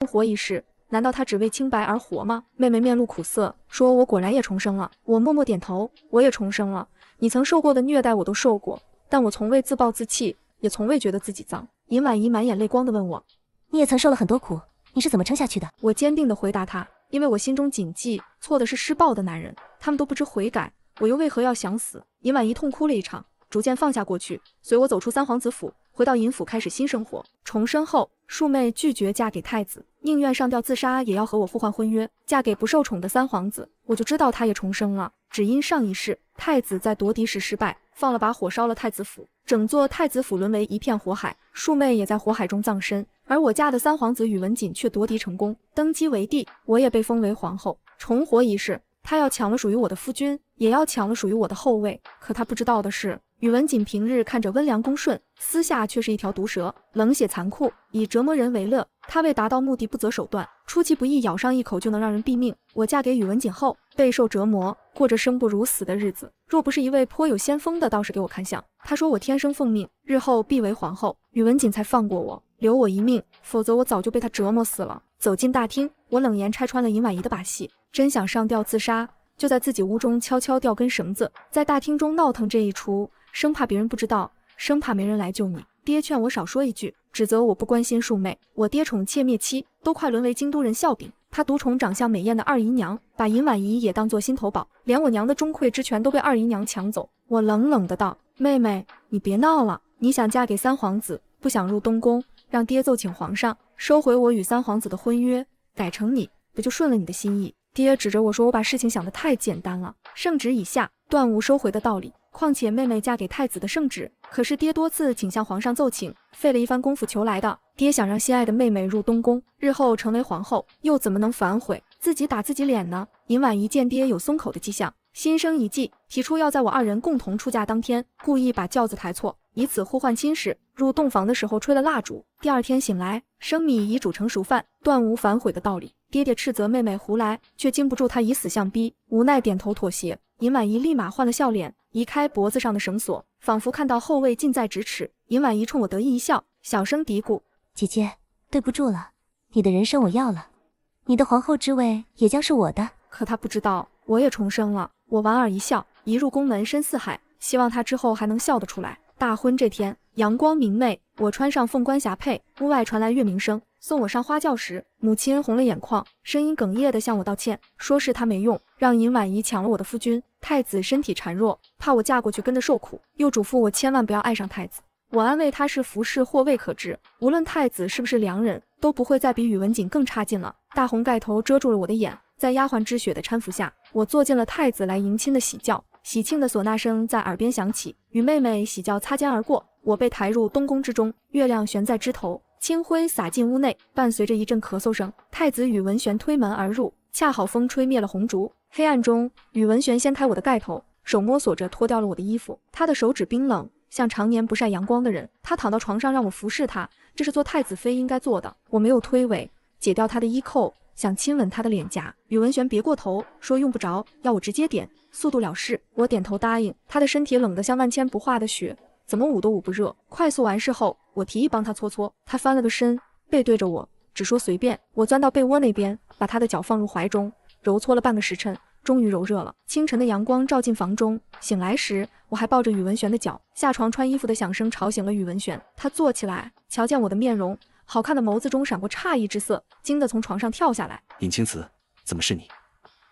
活一世，难道他只为清白而活吗？妹妹面露苦涩，说我果然也重生了。我默默点头，我也重生了。你曾受过的虐待我都受过，但我从未自暴自弃，也从未觉得自己脏。尹婉仪满眼泪光地问我，你也曾受了很多苦，你是怎么撑下去的？我坚定地回答她，因为我心中谨记，错的是施暴的男人，他们都不知悔改，我又为何要想死？尹婉仪痛哭了一场，逐渐放下过去，随我走出三皇子府，回到尹府开始新生活。重生后，庶妹拒绝嫁给太子，宁愿上吊自杀也要和我互换婚约，嫁给不受宠的三皇子。我就知道她也重生了，只因上一世太子在夺嫡时失败，放了把火烧了太子府，整座太子府沦为一片火海，庶妹也在火海中葬身。而我家的三皇子宇文锦却夺嫡成功，登基为帝，我也被封为皇后，重活一世。他要抢了属于我的夫君，也要抢了属于我的后位。可他不知道的是，宇文锦平日看着温良恭顺，私下却是一条毒蛇，冷血残酷，以折磨人为乐。他为达到目的不择手段，出其不意咬上一口就能让人毙命。我嫁给宇文锦后，备受折磨，过着生不如死的日子。若不是一位颇有先锋的道士给我看相，他说我天生奉命，日后必为皇后，宇文锦才放过我，留我一命，否则我早就被他折磨死了。走进大厅，我冷言拆穿了尹婉仪的把戏，真想上吊自杀，就在自己屋中悄悄吊根绳子，在大厅中闹腾这一出，生怕别人不知道，生怕没人来救你。爹劝我少说一句，指责我不关心庶妹。我爹宠妾灭妻，都快沦为京都人笑柄。他独宠长相美艳的二姨娘，把尹婉仪也当作心头宝，连我娘的钟馗之权都被二姨娘抢走。我冷冷的道：妹妹，你别闹了，你想嫁给三皇子，不想入东宫，让爹奏请皇上收回我与三皇子的婚约，改成你，不就顺了你的心意？爹指着我说，我把事情想得太简单了，圣旨已下，断无收回的道理。况且妹妹嫁给太子的圣旨，可是爹多次请向皇上奏请，费了一番功夫求来的。爹想让心爱的妹妹入东宫，日后成为皇后，又怎么能反悔？自己打自己脸呢？尹婉仪见爹有松口的迹象，心生一计，提出要在我二人共同出嫁当天，故意把轿子抬错，以此互换亲事。入洞房的时候吹了蜡烛，第二天醒来，生米已煮成熟饭，断无反悔的道理。爹爹斥责妹妹胡来，却经不住他以死相逼，无奈点头妥协。尹婉仪立马换了笑脸，移开脖子上的绳索，仿佛看到后位近在咫尺。尹婉仪冲我得意一笑，小声嘀咕：姐姐，对不住了，你的人生我要了，你的皇后之位也将是我的。可他不知道，我也重生了。我莞尔一笑，一入宫门深似海，希望他之后还能笑得出来。大婚这天，阳光明媚，我穿上凤冠霞帔，屋外传来乐鸣声。送我上花轿时，母亲红了眼眶，声音哽咽地向我道歉，说是她没用，让尹婉仪抢了我的夫君。太子身体孱弱，怕我嫁过去跟着受苦，又嘱咐我千万不要爱上太子。我安慰他是服侍或未可知，无论太子是不是良人，都不会再比宇文锦更差劲了。大红盖头遮住了我的眼，在丫鬟知雪的搀扶下，我坐进了太子来迎亲的喜轿。喜庆的唢呐声在耳边响起，与妹妹喜轿擦肩而过。我被抬入东宫之中，月亮悬在枝头，清辉洒进屋内，伴随着一阵咳嗽声。太子宇文玄推门而入，恰好风吹灭了红烛。黑暗中，宇文玄掀开我的盖头，手摸索着脱掉了我的衣服，他的手指冰冷，像常年不晒阳光的人。他躺到床上让我服侍他，这是做太子妃应该做的。我没有推诿，解掉他的衣扣，想亲吻他的脸颊。宇文玄别过头，说用不着，要我直接点，速度了事。我点头答应。他的身体冷得像万千不化的雪，怎么捂都捂不热。快速完事后，我提议帮他搓搓，他翻了个身，背对着我，只说随便。我钻到被窝那边，把他的脚放入怀中，揉搓了半个时辰，终于揉热了。清晨的阳光照进房中，醒来时我还抱着宇文玄的脚。下床穿衣服的响声吵醒了宇文玄，他坐起来，瞧见我的面容，好看的眸子中闪过诧异之色，惊得从床上跳下来。尹青瓷，怎么是你？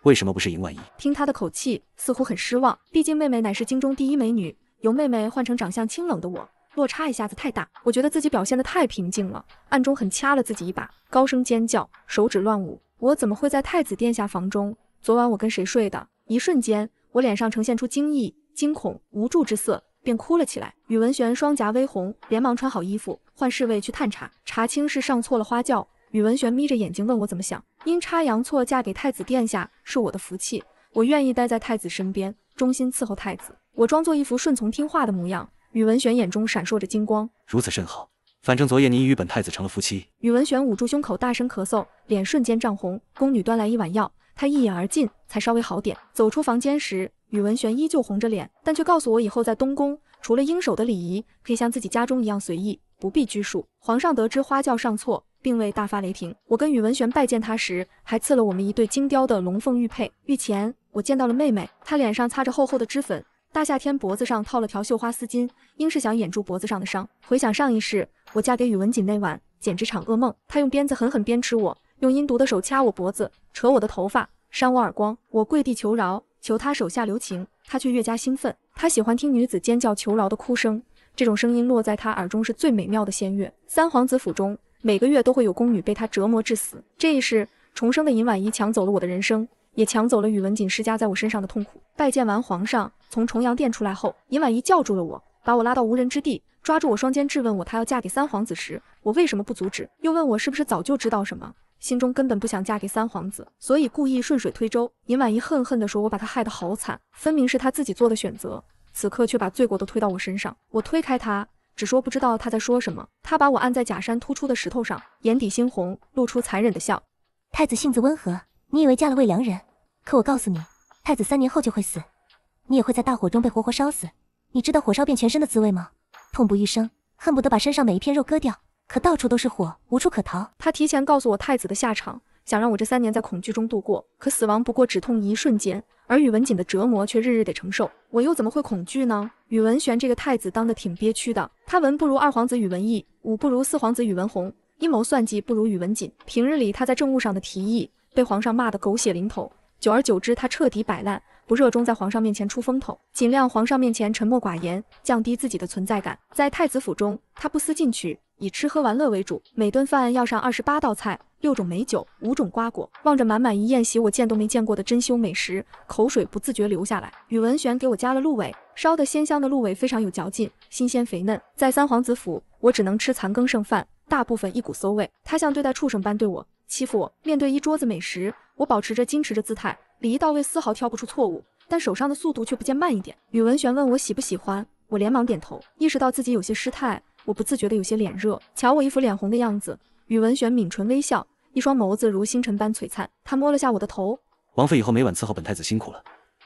为什么不是尹婉仪？听他的口气，似乎很失望，毕竟妹妹乃是京中第一美女，由妹妹换成长相清冷的我，落差一下子太大。我觉得自己表现得太平静了，暗中很掐了自己一把，高声尖叫，手指乱舞。我怎么会在太子殿下房中？昨晚我跟谁睡的？一瞬间，我脸上呈现出惊异、惊恐、无助之色，便哭了起来。宇文玄双颊微红，连忙穿好衣服，唤侍卫去探查，查清是上错了花轿。宇文玄眯着眼睛问我怎么想，阴差阳错嫁给太子殿下是我的福气，我愿意待在太子身边，忠心伺候太子。我装作一副顺从听话的模样，宇文玄眼中闪烁着金光。如此甚好，反正昨夜你已与本太子成了夫妻。宇文玄捂住胸口大声咳嗽，脸瞬间涨红。宫女端来一碗药，他一饮而尽，才稍微好点。走出房间时，宇文玄依旧红着脸，但却告诉我以后在东宫，除了应守的礼仪，可以像自己家中一样随意，不必拘束。皇上得知花轿上错，并未大发雷霆。我跟宇文玄拜见他时，还赐了我们一对精雕的龙凤玉佩。御前，我见到了妹妹，她脸上擦着厚厚的脂粉，大夏天脖子上套了条绣花丝巾，应是想掩住脖子上的伤。回想上一世，我嫁给宇文锦那晚，简直场噩梦。他用鞭子狠狠鞭笞我，用阴毒的手掐我脖子，扯我的头发，扇我耳光。我跪地求饶，求他手下留情，他却越加兴奋。他喜欢听女子尖叫求饶的哭声，这种声音落在他耳中是最美妙的仙乐。三皇子府中，每个月都会有宫女被他折磨致死。这一世，重生的尹婉仪抢走了我的人生，也抢走了宇文锦施加在我身上的痛苦。拜见完皇上，从重阳殿出来后，尹婉仪叫住了我，把我拉到无人之地，抓住我双肩质问我，她要嫁给三皇子时，我为什么不阻止？又问我是不是早就知道什么，心中根本不想嫁给三皇子，所以故意顺水推舟。尹婉仪恨恨地说，我把她害得好惨，分明是她自己做的选择，此刻却把罪过都推到我身上。我推开她，只说不知道她在说什么。她把我按在假山突出的石头上，眼底猩红，露出残忍的笑。太子性子温和，你以为嫁了魏良人，可我告诉你，太子3年后就会死，你也会在大火中被活活烧死。你知道火烧遍全身的滋味吗？痛不欲生，恨不得把身上每一片肉割掉，可到处都是火，无处可逃。他提前告诉我太子的下场，想让我这3年在恐惧中度过，可死亡不过止痛一瞬间，而宇文锦的折磨却日日得承受，我又怎么会恐惧呢？宇文玄这个太子当得挺憋屈的，他文不如二皇子宇文义，武不如四皇子宇文宏，阴谋算计不如宇文锦。平日里他在政务上的提议被皇上骂得狗血淋头，久而久之他彻底摆烂，不热衷在皇上面前出风头，尽量皇上面前沉默寡言，降低自己的存在感。在太子府中，他不思进取，以吃喝玩乐为主，每顿饭要上28道菜，6种美酒，5种瓜果。望着满满一宴席我见都没见过的珍馐美食，口水不自觉流下来。宇文玄给我加了鹿尾，烧得鲜香的鹿尾非常有嚼劲，新鲜肥嫩。在三皇子府，我只能吃残羹剩饭，大部分一股馊味。他像对待畜生般对我，欺负我。面对一桌子美食，我保持着矜持着姿态，礼仪到位，丝毫挑不出错误，但手上的速度却不见慢一点。宇文玄问我喜不喜欢，我连忙点头，意识到自己有些失态，我不自觉的有些脸热。瞧我一副脸红的样子，宇文玄抿唇微笑，一双眸子如星辰般璀璨。他摸了下我的头，王妃以后每晚伺候本太子辛苦了，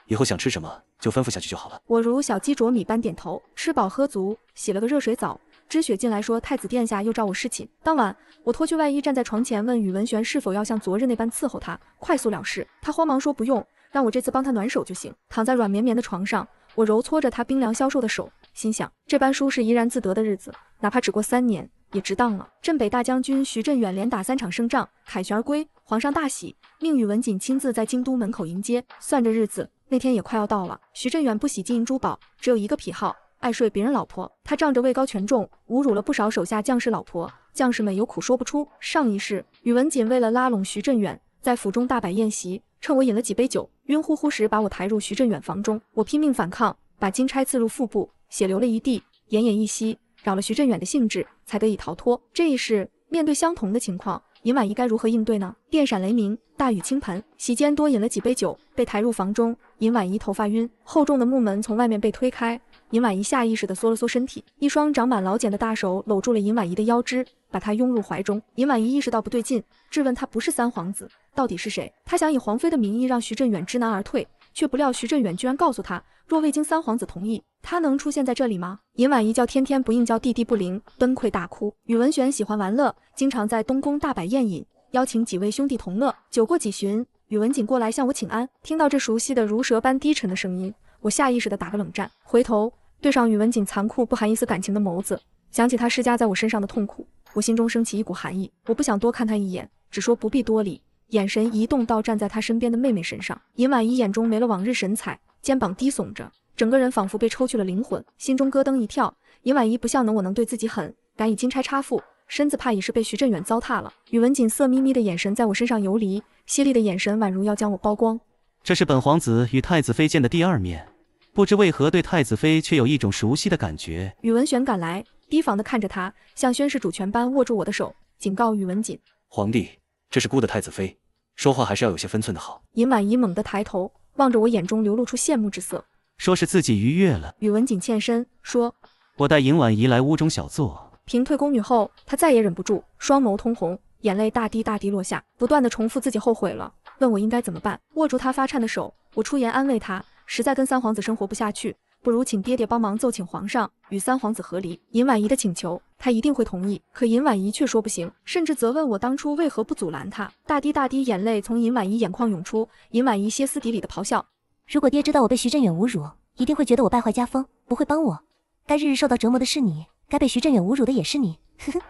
以后想吃什么就吩咐下去就好了。我如小鸡啄米般点头，吃饱喝足，洗了个热水澡。知雪进来说太子殿下又召我侍寝。当晚我脱去外衣站在床前，问宇文玄是否要像昨日那般伺候他，快速了事。他慌忙说不用，让我这次帮他暖手就行。躺在软绵绵的床上，我揉搓着他冰凉消瘦的手，心想这般舒适怡然自得的日子，哪怕只过3年也值当了。镇北大将军徐振远连打3场胜仗，凯旋而归，皇上大喜，命宇文锦亲自在京都门口迎接。算着日子，那天也快要到了。徐振远不喜金银珠宝，只有一个癖好，爱睡别人老婆。他仗着位高权重，侮辱了不少手下将士老婆，将士们有苦说不出。上一世，宇文锦为了拉拢徐振远，在府中大摆宴席，趁我饮了几杯酒，晕乎乎时把我抬入徐振远房中。我拼命反抗，把金钗刺入腹部，血流了一地，奄奄一息，扰了徐振远的兴致，才得以逃脱。这一世面对相同的情况，尹婉仪该如何应对呢？电闪雷鸣，大雨倾盆，席间多饮了几杯酒，被抬入房中。尹婉仪头发晕，厚重的木门从外面被推开，尹婉仪下意识地缩了缩身体，一双长满老茧的大手搂住了尹婉仪的腰肢，把她拥入怀中。尹婉仪意识到不对劲，质问他不是三皇子，到底是谁？他想以皇妃的名义让徐振远知难而退，却不料徐振远居然告诉他，若未经三皇子同意，他能出现在这里吗？尹婉仪叫天天不应，叫地地不灵，崩溃大哭。宇文玄喜欢玩乐，经常在东宫大摆宴饮，邀请几位兄弟同乐。酒过几巡，宇文锦过来向我请安。听到这熟悉的如蛇般低沉的声音，我下意识地打个冷战，回头对上宇文锦残酷不含一丝感情的眸子，想起他施加在我身上的痛苦，我心中升起一股寒意。我不想多看他一眼，只说不必多礼，眼神移动到站在他身边的妹妹身上。尹婉仪眼中没了往日神采，肩膀低耸着，整个人仿佛被抽去了灵魂，心中咯噔一跳。尹婉仪不像我能对自己狠，敢以金钗插腹，身子怕已是被徐振远糟蹋了。宇文锦色眯眯的眼神在我身上游离，犀利的眼神宛如要将我剥光。这是本皇子与太子妃见的第2面，不知为何对太子妃却有一种熟悉的感觉。宇文玄赶来，提防地看着他，像宣誓主权般握住我的手，警告宇文锦：皇帝，这是孤的太子妃，说话还是要有些分寸的好。尹婉仪猛地抬头望着我，眼中流露出羡慕之色。说是自己逾越了。宇文锦欠身说：我带尹婉仪来屋中小坐。平退宫女后，她再也忍不住，双眸通红，眼泪大滴大滴落下，不断地重复自己后悔了，问我应该怎么办。握住她发颤的手，我出言安慰她，实在跟三皇子生活不下去，不如请爹爹帮忙奏请皇上与三皇子和离。尹婉仪的请求，他一定会同意。可尹婉仪却说不行，甚至责问我当初为何不阻拦他。大滴大滴眼泪从尹婉仪眼眶涌出，尹婉仪歇斯底里的咆哮：如果爹知道我被徐振远侮辱，一定会觉得我败坏家风，不会帮我。该日日受到折磨的是你，该被徐振远侮辱的也是你。呵呵，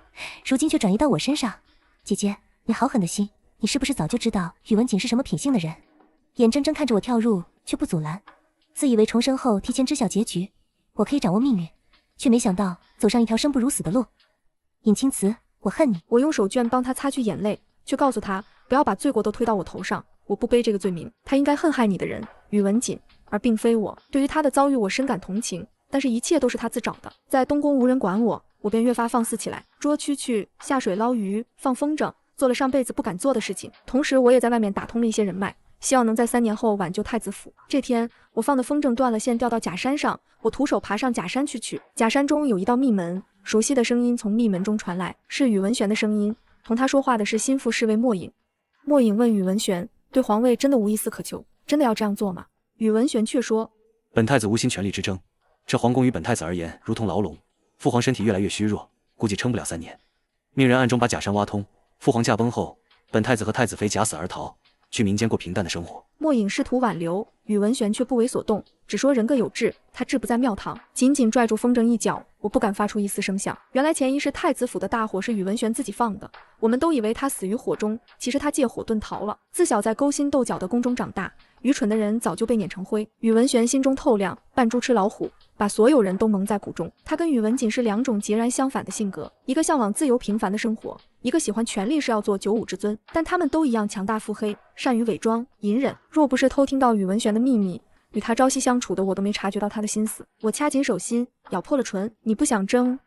如今却转移到我身上。姐姐，你好狠的心，你是不是早就知道宇文锦是什么品性的人？眼睁睁看着我跳入，却不阻拦，自以为重生后提前知晓结局，我可以掌握命运，却没想到走上一条生不如死的路。尹青瓷，我恨你！我用手绢帮他擦去眼泪，却告诉他不要把罪过都推到我头上，我不背这个罪名。他应该恨害你的人宇文锦，而并非我。对于他的遭遇，我深感同情，但是一切都是他自找的。在东宫无人管我，我便越发放肆起来，捉蛐蛐、下水捞鱼、放风筝，做了上辈子不敢做的事情。同时，我也在外面打通了一些人脉，希望能在3年后挽救太子府。这天，我放的风筝断了线，掉到假山上，我徒手爬上假山去取。假山中有一道密门，熟悉的声音从密门中传来，是宇文玄的声音。同他说话的是心腹侍卫莫影。莫影问宇文玄，对皇位真的无一丝可求，真的要这样做吗？宇文玄却说，本太子无心权力之争，这皇宫于本太子而言如同牢笼，父皇身体越来越虚弱，估计撑不了3年。命人暗中把假山挖通，父皇驾崩后，本太子和太子妃假死而逃，去民间过平淡的生活。莫影试图挽留，宇文玄却不为所动，只说人各有志，他志不在庙堂，紧紧拽住风筝一角，我不敢发出一丝声响。原来前一世太子府的大火是宇文玄自己放的，我们都以为他死于火中，其实他借火遁逃了。自小在勾心斗角的宫中长大，愚蠢的人早就被碾成灰。宇文玄心中透亮，扮猪吃老虎，把所有人都蒙在鼓中。他跟宇文锦是2种截然相反的性格，一个向往自由平凡的生活，一个喜欢权力是要做95之尊，但他们都一样强大腹黑，善于伪装隐忍。若不是偷听到宇文玄的秘密，与他朝夕相处的我都没察觉到他的心思。我掐紧手心，咬破了唇，你不想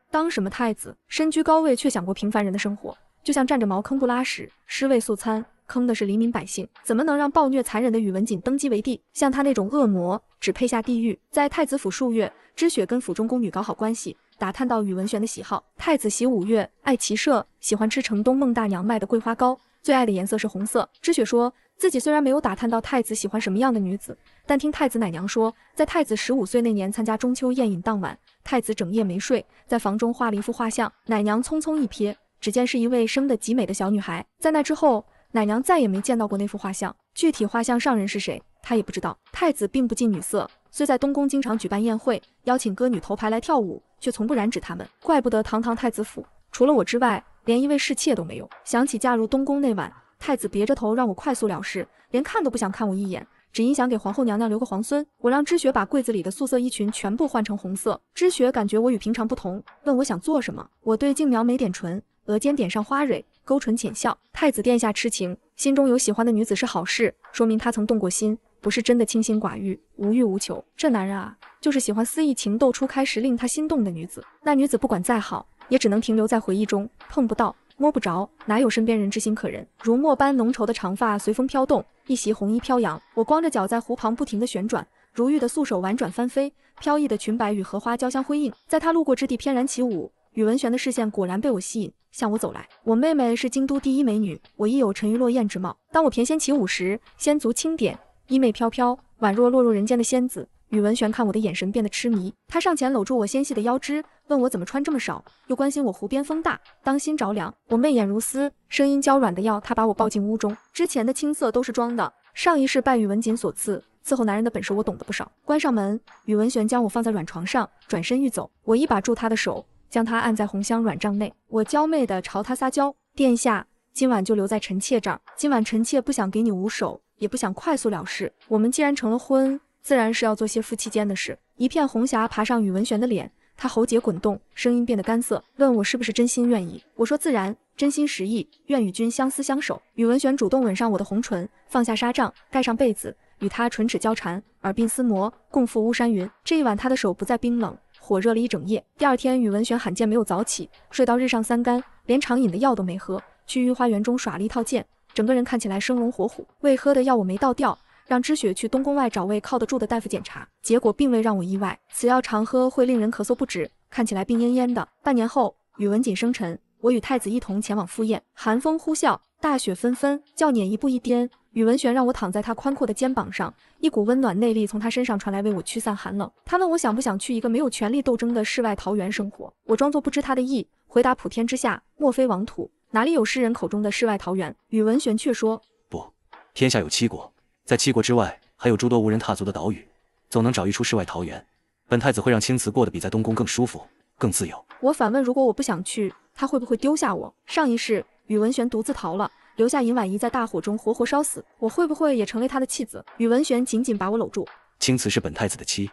当什么太子，身居高位却想过平凡人的生活，就像占着茅坑不拉屎，尸位素餐，坑的是黎民百姓，怎么能让暴虐残忍的宇文锦登基为帝？像他那种恶魔只配下地狱。在太子府数月，知雪跟府中宫女搞好关系，打探到宇文玄的喜好。太子喜5月，爱骑射，喜欢吃城东孟大娘卖的桂花糕，最爱的颜色是红色。知雪说自己虽然没有打探到太子喜欢什么样的女子，但听太子奶娘说，在太子15岁那年参加中秋宴饮当晚，太子整夜没睡，在房中画了一幅画像。奶娘匆匆一瞥，只见是一位生得极美的小女孩。在那之后，奶娘再也没见到过那幅画像，具体画像上人是谁，她也不知道。太子并不近女色，虽在东宫经常举办宴会，邀请歌女头牌来跳舞，却从不染指他们。怪不得堂堂太子府，除了我之外，连一位侍妾都没有。想起嫁入东宫那晚，太子别着头让我快速了事，连看都不想看我一眼，只因想给皇后娘娘留个皇孙。我让知雪把柜子里的素色衣裙全部换成红色。知雪感觉我与平常不同，问我想做什么。我对静描眉点唇，额间点上花蕊，勾唇浅笑。太子殿下痴情，心中有喜欢的女子是好事，说明他曾动过心，不是真的清心寡欲，无欲无求。这男人啊，就是喜欢肆意情窦初开时令他心动的女子，那女子不管再好，也只能停留在回忆中，碰不到摸不着，哪有身边人知心可人？如墨般浓稠的长发随风飘动，一袭红衣飘扬，我光着脚在湖旁不停地旋转，如玉的素手婉转翻飞，飘逸的裙摆与荷花交相辉映，在他路过之地翩然起舞。宇文玄的视线果然被我吸引，向我走来。我妹妹是京都第一美女，我亦有沉鱼落雁之貌。当我翩跹起舞时，仙足轻点，衣袂飘飘，宛若落入人间的仙子。宇文玄看我的眼神变得痴迷，他上前搂住我纤细的腰肢，问我怎么穿这么少，又关心我湖边风大，当心着凉。我媚眼如丝，声音娇软的要他把我抱进屋中。之前的青涩都是装的，上一世拜宇文锦所赐，伺候男人的本事我懂得不少。关上门，宇文玄将我放在软床上，转身欲走，我一把住他的手，将他按在红香软帐内。我娇媚地朝他撒娇，殿下，今晚就留在臣妾这儿。今晚臣妾不想给你捂手，也不想快速了事，我们既然成了婚，自然是要做些夫妻间的事。一片红霞爬上宇文玄的脸，他喉结滚动，声音变得干涩，问我是不是真心愿意。我说自然，真心实意，愿与君相思相守。宇文玄主动吻上我的红唇，放下纱帐，盖上被子，与他唇齿交缠，耳鬓厮磨，共赴巫山云。这一晚他的手不再冰冷，火热了一整夜。第二天宇文玄罕见没有早起，睡到日上三竿，连常饮的药都没喝，去御花园中耍了一套剑，整个人看起来生龙活虎。未喝的药我没倒掉，让知雪去东宫外找位靠得住的大夫检查，结果并未让我意外，此药常喝会令人咳嗽不止，看起来病恹恹的。半年后，宇文锦生辰，我与太子一同前往赴宴，寒风呼啸，大雪纷纷，轿辇一步一颠，宇文玄让我躺在他宽阔的肩膀上，一股温暖内力从他身上传来，为我驱散寒冷。他问我想不想去一个没有权力斗争的世外桃源生活，我装作不知他的意，回答普天之下莫非王土，哪里有诗人口中的世外桃源？宇文玄却说不，天下有7国，在7国之外还有诸多无人踏足的岛屿，总能找一处世外桃源。本太子会让青瓷过得比在东宫更舒服更自由。我反问，如果我不想去，他会不会丢下我？上一世宇文玄独自逃了，留下尹婉仪在大火中活活烧死，我会不会也成为他的妻子？宇文玄紧紧把我搂住。青瓷是本太子的妻，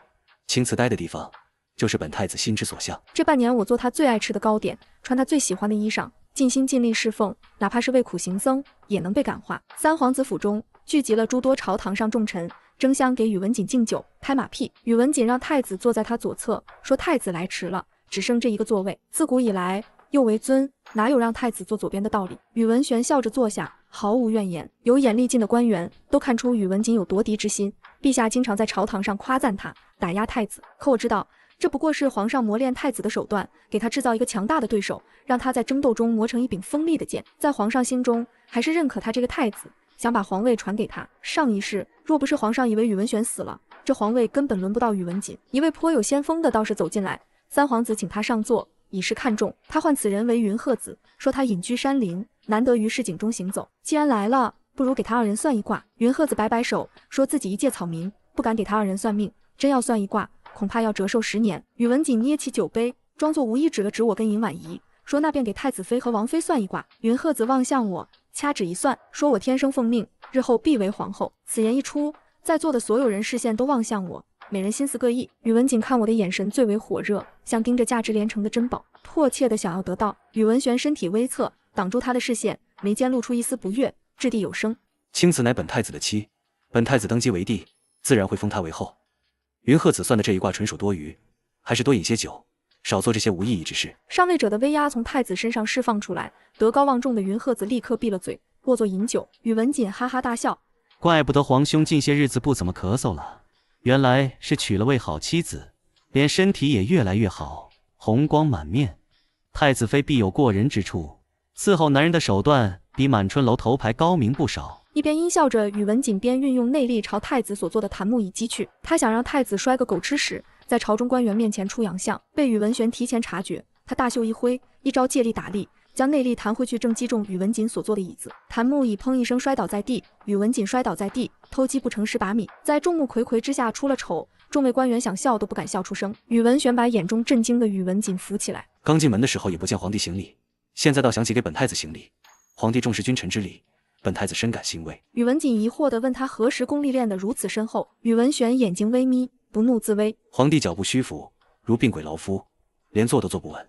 青瓷待的地方就是本太子心之所向。这半年我做他最爱吃的糕点，穿他最喜欢的衣裳，尽心尽力侍奉，哪怕是为苦行僧也能被感化。三皇子府中聚集了诸多朝堂上重臣，争相给宇文锦敬酒拍马屁。宇文锦让太子坐在他左侧，说太子来迟了，只剩这一个座位，自古以来又为尊，哪有让太子坐左边的道理？宇文玄笑着坐下，毫无怨言。有眼力劲的官员都看出宇文锦有夺嫡之心，陛下经常在朝堂上夸赞他，打压太子。可我知道，这不过是皇上磨练太子的手段，给他制造一个强大的对手，让他在争斗中磨成一柄锋利的剑。在皇上心中，还是认可他这个太子，想把皇位传给他。上一世，若不是皇上以为宇文玄死了，这皇位根本轮不到宇文锦。一位颇有先锋的道士走进来，三皇子请他上座，以示看重。他唤此人为云鹤子，说他隐居山林，难得于市井中行走，既然来了，不如给他二人算一卦。云鹤子摆摆手，说自己一介草民，不敢给他二人算命，真要算一卦，恐怕要折寿10年。宇文锦捏起酒杯，装作无意指了指我跟尹婉仪，说那便给太子妃和王妃算一卦。云鹤子望向我，掐指一算，说我天生奉命，日后必为皇后。此言一出，在座的所有人视线都望向我，每人心思各异。宇文锦看我的眼神最为火热，像盯着价值连城的珍宝，迫切地想要得到。宇文玄身体微侧，挡住他的视线，眉间露出一丝不悦，掷地有声：青瓷乃本太子的妻，本太子登基为帝，自然会封她为后。云鹤子算的这一卦纯属多余，还是多饮些酒，少做这些无意义之事。上位者的威压从太子身上释放出来，德高望重的云鹤子立刻闭了嘴，落座饮酒。宇文锦哈哈大笑，怪不得皇兄近些日子不怎么咳嗽了，原来是娶了位好妻子，连身体也越来越好，红光满面。太子妃必有过人之处，伺候男人的手段比满春楼头牌高明不少。一边阴笑着，宇文锦边运用内力朝太子所做的檀木椅击去。他想让太子摔个狗吃屎，在朝中官员面前出洋相。被宇文玄提前察觉，他大袖一挥，一招借力打力，将内力弹回去，正击中宇文锦所坐的椅子。檀木椅砰一声摔倒在地，宇文锦摔倒在地，偷鸡不成蚀把米，在众目睽睽之下出了丑。众位官员想笑都不敢笑出声。宇文玄把眼中震惊的宇文锦扶起来。刚进门的时候也不见皇帝行礼，现在倒想起给本太子行礼。皇帝重视君臣之礼，本太子深感欣慰。宇文锦疑惑地问他何时功力练得如此深厚。宇文玄眼睛微眯，不怒自威。皇帝脚步虚浮，如病鬼劳夫，连坐都坐不稳，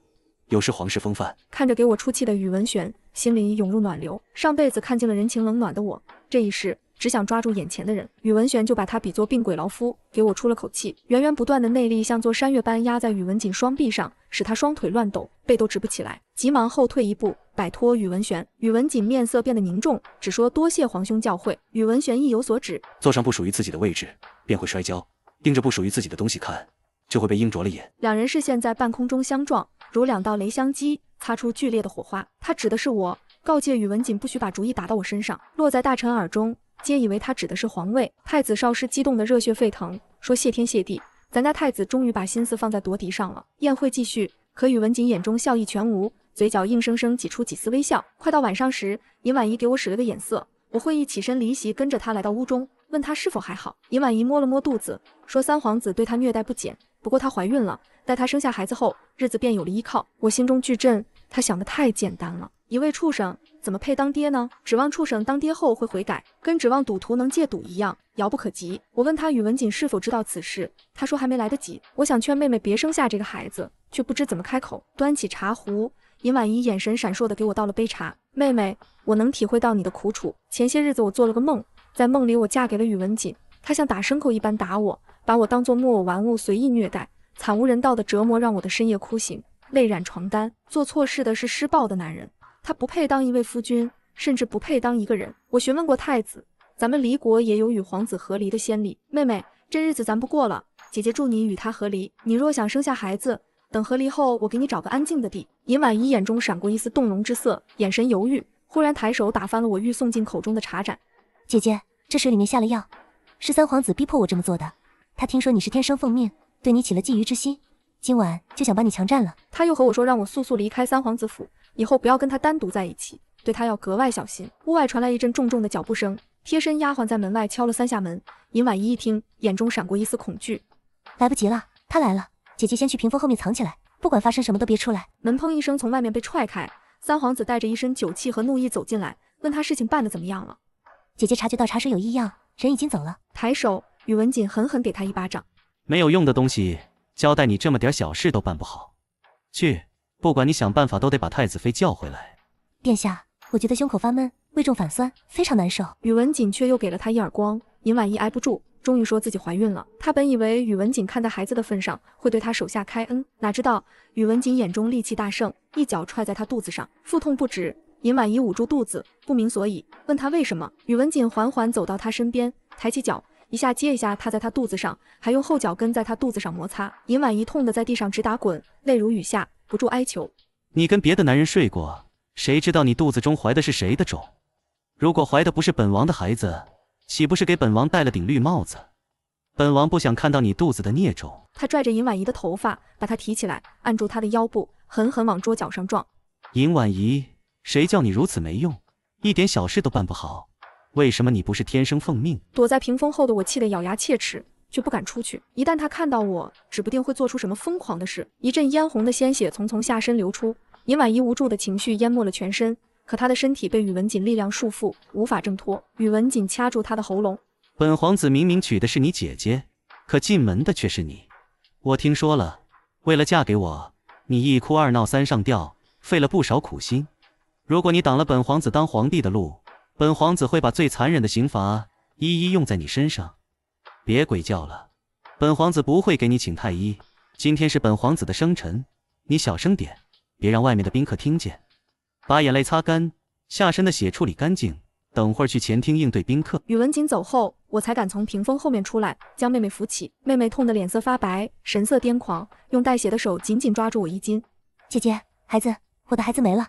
有失皇室风范。看着给我出气的宇文玄，心里涌入暖流。上辈子看尽了人情冷暖的我，这一世只想抓住眼前的人。宇文玄就把他比作病鬼劳夫，给我出了口气。源源不断的内力像座山岳般压在宇文锦双臂上，使他双腿乱抖，背都直不起来，急忙后退一步，摆脱宇文玄。宇文锦面色变得凝重，只说多谢皇兄教诲。宇文玄意有所指，坐上不属于自己的位置，便会摔跤；盯着不属于自己的东西看，就会被鹰啄了眼。两人视线在半空中相撞，如两道雷相击，擦出剧烈的火花。他指的是我，告诫宇文锦不许把主意打到我身上。落在大臣耳中，皆以为他指的是皇位。太子少师激动得热血沸腾，说谢天谢地，咱家太子终于把心思放在夺嫡上了。宴会继续，可宇文锦眼中笑意全无，嘴角硬生生挤出几丝微笑。快到晚上时，尹婉仪给我使了个眼色，我会意起身离席，跟着他来到屋中，问他是否还好。尹婉仪摸了摸肚子，说三皇子对她虐待不减，不过她怀孕了，待她生下孩子后，日子便有了依靠。我心中巨震，他想得太简单了，一位畜生怎么配当爹呢？指望畜生当爹后会悔改，跟指望赌徒能戒赌一样，遥不可及。我问他宇文锦是否知道此事，他说还没来得及。我想劝妹妹别生下这个孩子，却不知怎么开口。端起茶壶，尹婉仪眼神闪烁地给我倒了杯茶。妹妹，我能体会到你的苦楚。前些日子我做了个梦，在梦里我嫁给了宇文锦，他像打牲口一般打我，把我当作木偶玩物随意虐待，惨无人道的折磨让我的深夜哭醒，泪染床单。做错事的是施暴的男人，他不配当一位夫君，甚至不配当一个人。我询问过太子，咱们离国也有与皇子和离的先例。妹妹，这日子咱不过了，姐姐祝你与他和离。你若想生下孩子，等和离后，我给你找个安静的地。尹婉仪眼中闪过一丝动容之色，眼神犹豫，忽然抬手打翻了我欲送进口中的茶盏。姐姐，这水里面下了药，是三皇子逼迫我这么做的。他听说你是天生奉命，对你起了觊觎之心，今晚就想把你强占了。他又和我说让我速速离开三皇子府，以后不要跟他单独在一起，对他要格外小心。屋外传来一阵重重的脚步声，贴身丫鬟在门外敲了3下门。尹婉仪一听，眼中闪过一丝恐惧。来不及了，他来了，姐姐先去屏风后面藏起来，不管发生什么都别出来。门砰一声从外面被踹开，三皇子带着一身酒气和怒意走进来，问他事情办得怎么样了。姐姐察觉到茶水有异样，人已经走了。抬手，宇文锦狠狠给他一巴掌。没有用的东西，交代你这么点小事都办不好，去，不管你想办法都得把太子妃叫回来。殿下，我觉得胸口发闷，胃中反酸，非常难受。宇文锦却又给了他一耳光。尹婉仪挨不住，终于说自己怀孕了。他本以为宇文锦看在孩子的份上会对他手下开恩，哪知道宇文锦眼中戾气大盛，一脚踹在他肚子上，腹痛不止。尹婉仪捂住肚子，不明所以，问他为什么。宇文锦缓缓走到他身边，抬起脚，一下接一下踏在他肚子上，还用后脚跟在他肚子上摩擦。尹婉仪痛得在地上直打滚，泪如雨下，不住哀求：你跟别的男人睡过，谁知道你肚子中怀的是谁的种？如果怀的不是本王的孩子，岂不是给本王戴了顶绿帽子？本王不想看到你肚子的孽种。他拽着尹婉仪的头发，把她提起来，按住她的腰部，狠狠往桌角上撞。尹婉仪，谁叫你如此没用，一点小事都办不好？为什么你不是天生奉命？躲在屏风后的我气得咬牙切齿，却不敢出去。一旦他看到我，指不定会做出什么疯狂的事。一阵嫣红的鲜血从下身流出，尹婉仪无助的情绪淹没了全身，可她的身体被宇文锦力量束缚，无法挣脱。宇文锦掐住她的喉咙：本皇子明明娶的是你姐姐，可进门的却是你。我听说了，为了嫁给我，你一哭二闹三上吊，费了不少苦心。如果你挡了本皇子当皇帝的路，本皇子会把最残忍的刑罚一一用在你身上。别鬼叫了，本皇子不会给你请太医。今天是本皇子的生辰，你小声点，别让外面的宾客听见。把眼泪擦干，下身的血处理干净，等会儿去前厅应对宾客。宇文锦走后，我才敢从屏风后面出来，将妹妹扶起。妹妹痛得脸色发白，神色癫狂，用带血的手紧紧抓住我衣襟。姐姐，孩子，我的孩子没了，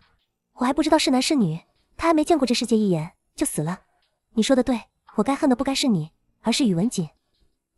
我还不知道是男是女，他还没见过这世界一眼就死了。你说的对，我该恨的不该是你，而是宇文锦。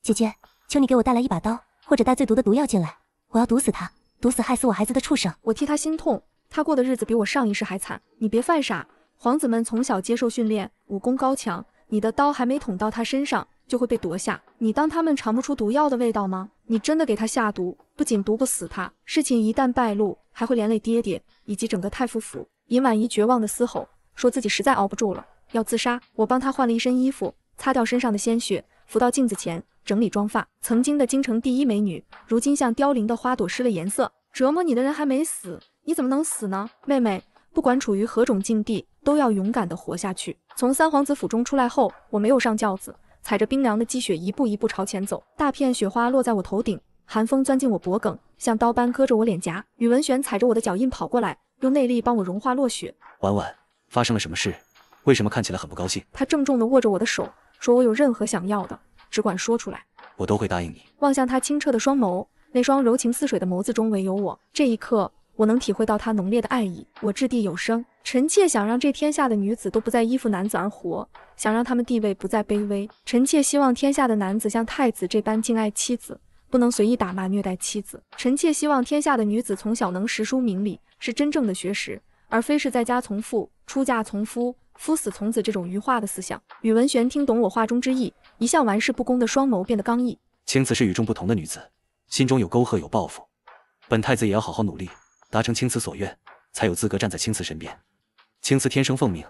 姐姐，求你给我带来一把刀，或者带最毒的毒药进来，我要毒死他，毒死害死我孩子的畜生。我替他心痛，他过的日子比我上一世还惨。你别犯傻，皇子们从小接受训练，武功高强，你的刀还没捅到他身上，就会被夺下。你当他们尝不出毒药的味道吗？你真的给他下毒，不仅毒不死他，事情一旦败露，还会连累爹爹以及整个太傅府。尹婉仪绝望的嘶吼，说自己实在熬不住了，要自杀。我帮他换了一身衣服，擦掉身上的鲜血，扶到镜子前整理妆发。曾经的京城第一美女，如今像凋零的花朵失了颜色。折磨你的人还没死，你怎么能死呢？妹妹，不管处于何种境地，都要勇敢地活下去。从三皇子府中出来后，我没有上轿子，踩着冰凉的积雪一步一步朝前走。大片雪花落在我头顶，寒风钻进我脖颈，像刀般割着我脸颊。宇文玄踩着我的脚印跑过来，用内力帮我融化落雪。婉婉，发生了什么事？为什么看起来很不高兴？他郑重地握着我的手，说我有任何想要的，只管说出来，我都会答应你。望向他清澈的双眸，那双柔情似水的眸子中唯有我。这一刻，我能体会到他浓烈的爱意。我掷地有声：臣妾想让这天下的女子都不再依附男子而活，想让他们地位不再卑微。臣妾希望天下的男子像太子这般敬爱妻子，不能随意打骂虐待妻子。臣妾希望天下的女子从小能识书明理，是真正的学识，而非是在家从父，出嫁从夫，夫死从子这种愚化的思想。宇文玄听懂我话中之意，一向玩世不恭的双眸变得刚毅。青瓷是与众不同的女子，心中有沟壑有抱负，本太子也要好好努力，达成青瓷所愿，才有资格站在青瓷身边。青瓷天生奉命，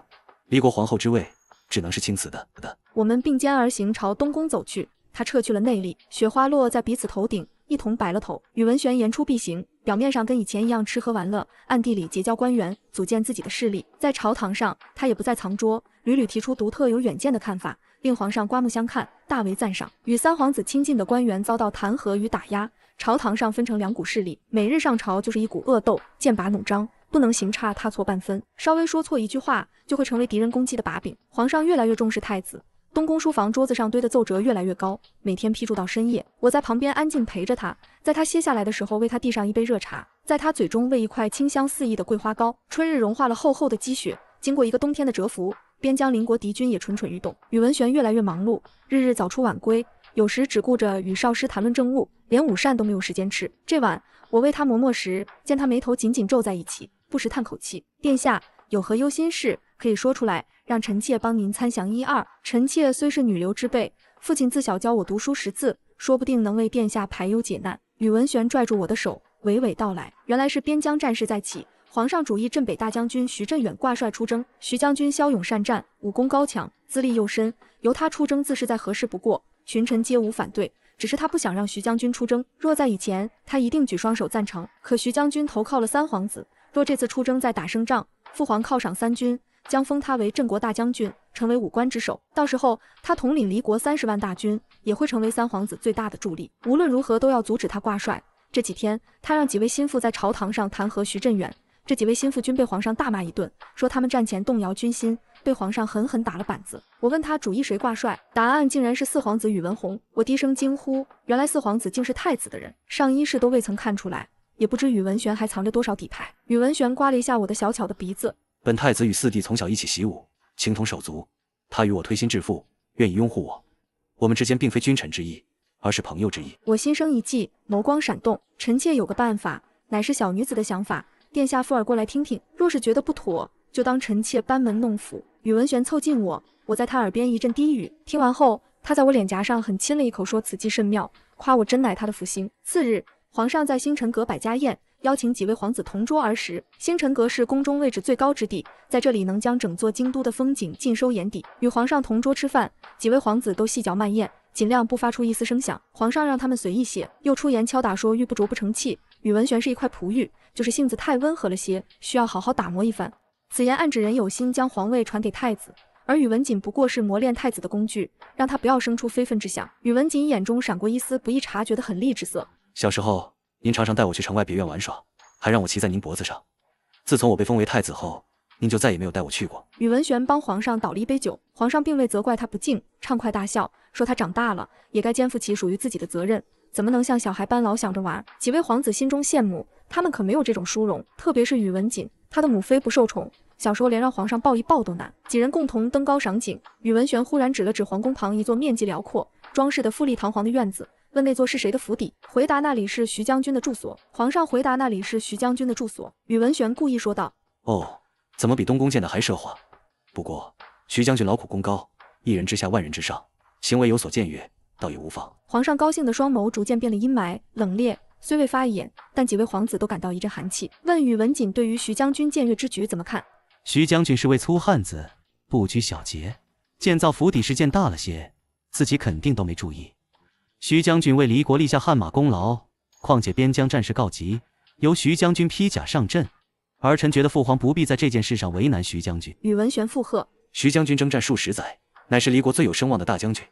离国皇后之位只能是青瓷的。我们并肩而行，朝东宫走去。他撤去了内力，雪花落在彼此头顶，一同摆了头。宇文玄言出必行，表面上跟以前一样吃喝玩乐，暗地里结交官员，组建自己的势力。在朝堂上，他也不再藏拙，屡屡提出独特有远见的看法，令皇上刮目相看，大为赞赏。与三皇子亲近的官员遭到弹劾与打压，朝堂上分成两股势力，每日上朝就是一股恶斗，剑拔弩张，不能行差踏错半分，稍微说错一句话，就会成为敌人攻击的把柄。皇上越来越重视太子，东宫书房桌子上堆的奏折越来越高，每天批注到深夜。我在旁边安静陪着他，在他歇下来的时候为他递上一杯热茶，在他嘴中喂一块清香四溢的桂花糕。春日融化了厚厚的积雪，经过一个冬天的蛰伏，边疆邻国敌军也蠢蠢欲动。宇文玄越来越忙碌，日日早出晚归，有时只顾着与少师谈论政务，连午膳都没有时间吃。这晚我为他磨墨时，见他眉头紧紧皱在一起，不时叹口气：“殿下有何忧心事，可以说出来，让臣妾帮您参详一二。臣妾虽是女流之辈，父亲自小教我读书识字，说不定能为殿下排忧解难。”宇文玄拽住我的手，娓娓道来：“原来是边疆战事在起。”皇上主意镇北大将军徐振远挂帅出征，徐将军骁勇善战，武功高强，资历又深，由他出征自是再合适不过，群臣皆无反对。只是他不想让徐将军出征，若在以前，他一定举双手赞成。可徐将军投靠了三皇子，若这次出征再打胜仗，父皇犒赏三军，将封他为镇国大将军，成为武官之首。到时候他统领离国30万大军，也会成为三皇子最大的助力。无论如何都要阻止他挂帅。这几天，他让几位心腹在朝堂上弹劾徐振远。这几位心腹均被皇上大骂一顿，说他们战前动摇军心，被皇上狠狠打了板子。我问他主意谁挂帅，答案竟然是四皇子宇文宏。我低声惊呼，原来四皇子竟是太子的人，上一世都未曾看出来，也不知宇文玄还藏着多少底牌。宇文玄刮了一下我的小巧的鼻子，本太子与四弟从小一起习武，情同手足，他与我推心置腹，愿意拥护我。我们之间并非君臣之义，而是朋友之义。我心生一计，眸光闪动，臣妾有个办法，乃是小女子的想法，殿下附耳过来听听，若是觉得不妥，就当臣妾班门弄斧。宇文玄凑近我在他耳边一阵低语，听完后，他在我脸颊上狠亲了一口，说此计甚妙，夸我真乃他的福星。次日，皇上在星辰阁摆家宴，邀请几位皇子同桌而食。星辰阁是宫中位置最高之地，在这里能将整座京都的风景尽收眼底。与皇上同桌吃饭，几位皇子都细嚼慢咽，尽量不发出一丝声响。皇上让他们随意些，又出言敲打说玉不琢不成器。宇文玄是一块璞玉，就是性子太温和了些，需要好好打磨一番。此言暗指人有心将皇位传给太子，而宇文瑾不过是磨练太子的工具，让他不要生出非分之想。宇文瑾眼中闪过一丝不易察觉的狠厉之色。小时候，您常常带我去城外别院玩耍，还让我骑在您脖子上。自从我被封为太子后，您就再也没有带我去过。宇文玄帮皇上倒了一杯酒，皇上并未责怪他不敬，畅快大笑，说他长大了，也该肩负起属于自己的责任，怎么能像小孩般老想着玩？几位皇子心中羡慕，他们可没有这种殊荣，特别是宇文瑾，他的母妃不受宠，小时候连让皇上抱一抱都难。几人共同登高赏景，宇文玄忽然指了指皇宫旁一座面积辽阔、装饰的富丽堂皇的院子，问那座是谁的府邸，回答那里是徐将军的住所。皇上回答那里是徐将军的住所。宇文玄故意说道：“哦，怎么比东宫建的还奢华？不过徐将军劳苦功高，一人之下万人之上，行为有所僭越，倒也无妨。”皇上高兴的双眸逐渐变了阴霾冷冽，虽未发言，但几位皇子都感到一阵寒气，问宇文瑾对于徐将军僭越之举怎么看。徐将军是位粗汉子，不拘小节，建造府邸事件大了些，自己肯定都没注意。徐将军为离国立下汗马功劳，况且边疆战事告急，由徐将军披甲上阵，儿臣觉得父皇不必在这件事上为难徐将军。宇文玄附和：“徐将军征战数十载，乃是离国最有声望的大将军，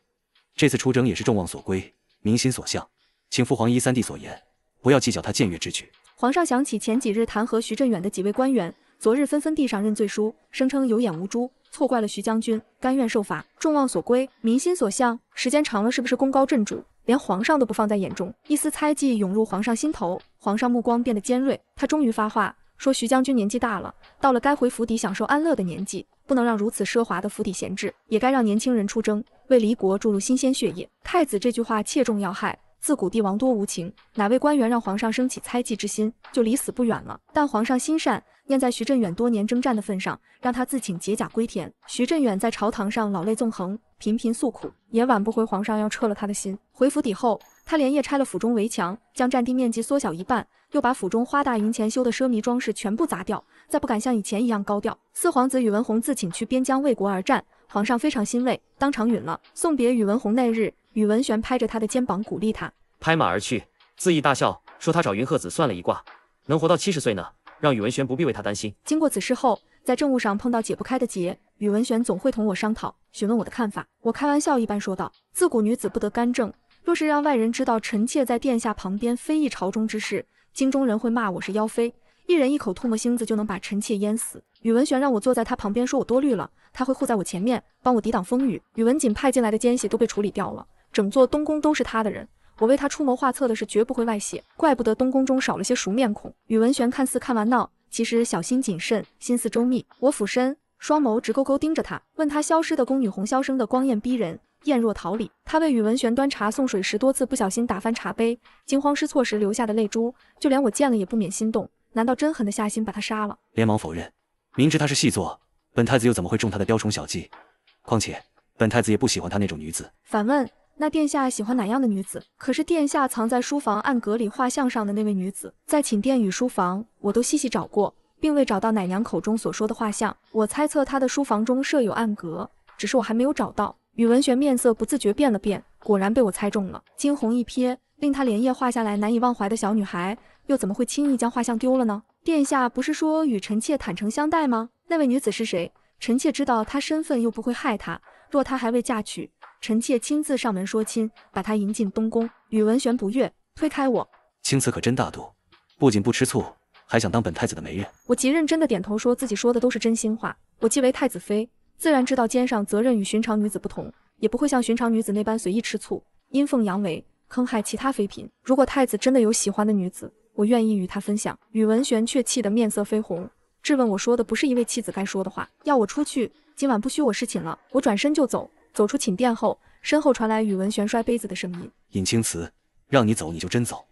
这次出征也是众望所归，民心所向，请父皇依三弟所言，不要计较他僭越之举。”皇上想起前几日弹劾徐振远的几位官员，昨日纷纷递上认罪书，声称有眼无珠，错怪了徐将军，甘愿受罚。众望所归，民心所向，时间长了是不是功高震主，连皇上都不放在眼中？一丝猜忌涌入皇上心头，皇上目光变得尖锐，他终于发话说：“徐将军年纪大了，到了该回府邸享受安乐的年纪，不能让如此奢华的府邸闲置，也该让年轻人出征，为离国注入新鲜血液。”太子这句话切中要害。自古帝王多无情，哪位官员让皇上生起猜忌之心，就离死不远了。但皇上心善，念在徐振远多年征战的份上，让他自请解甲归田。徐振远在朝堂上老泪纵横，频频诉苦，也挽不回皇上要撤了他的心。回府邸后，他连夜拆了府中围墙，将占地面积缩小一半，又把府中花大银钱修的奢靡装饰全部砸掉，再不敢像以前一样高调。四皇子宇文宏自请去边疆为国而战，皇上非常欣慰，当场允了。送别宇文宏那日，宇文玄拍着他的肩膀鼓励他，拍马而去，恣意大笑，说他找云鹤子算了一卦，能活到70岁呢，让宇文玄不必为他担心。经过此事后，在政务上碰到解不开的结，宇文玄总会同我商讨，询问我的看法。我开玩笑一般说道：“自古女子不得干政，若是让外人知道臣妾在殿下旁边非议朝中之事，京中人会骂我是妖妃，一人一口唾沫星子就能把臣妾淹死。”宇文玄让我坐在他旁边，说我多虑了，他会护在我前面，帮我抵挡风雨。宇文瑾派进来的奸细都被处理掉了，整座东宫都是他的人，我为他出谋划策的事绝不会外泄，怪不得东宫中少了些熟面孔。宇文玄看似看玩闹，其实小心谨慎，心思周密。我俯身双眸直勾勾盯着他，问他消失的宫女红绡生的光艳逼人，艳若桃李。他为宇文玄端茶送水10多次不小心打翻茶杯，惊慌失措时流下的泪珠，就连我见了也不免心动。难道真狠得下心把他杀了？连忙否认，明知他是细作，本太子又怎么会中他的雕虫小技？况且本太子也不喜欢他那种女子。反问，那殿下喜欢哪样的女子？可是殿下藏在书房暗格里画像上的那位女子，在寝殿与书房我都细细找过，并未找到奶娘口中所说的画像。我猜测她的书房中设有暗格，只是我还没有找到。宇文玄面色不自觉变了变，果然被我猜中了。惊鸿一瞥，令他连夜画下来难以忘怀的小女孩，又怎么会轻易将画像丢了呢？殿下不是说与臣妾坦诚相待吗？那位女子是谁？臣妾知道她身份，又不会害她。若她还未嫁娶，臣妾亲自上门说亲，把她迎进东宫。宇文玄不悦，推开我。青瓷可真大度，不仅不吃醋，还想当本太子的媒人。我极认真的点头，说自己说的都是真心话。我既为太子妃，自然知道肩上责任与寻常女子不同，也不会像寻常女子那般随意吃醋，阴奉阳违，坑害其他妃嫔。如果太子真的有喜欢的女子，我愿意与他分享。宇文玄却气得面色绯红，质问我说的不是一位妻子该说的话，要我出去，今晚不许我侍寝了。我转身就走，走出寝殿后，身后传来宇文玄摔杯子的声音。尹青瓷，让你走你就真走，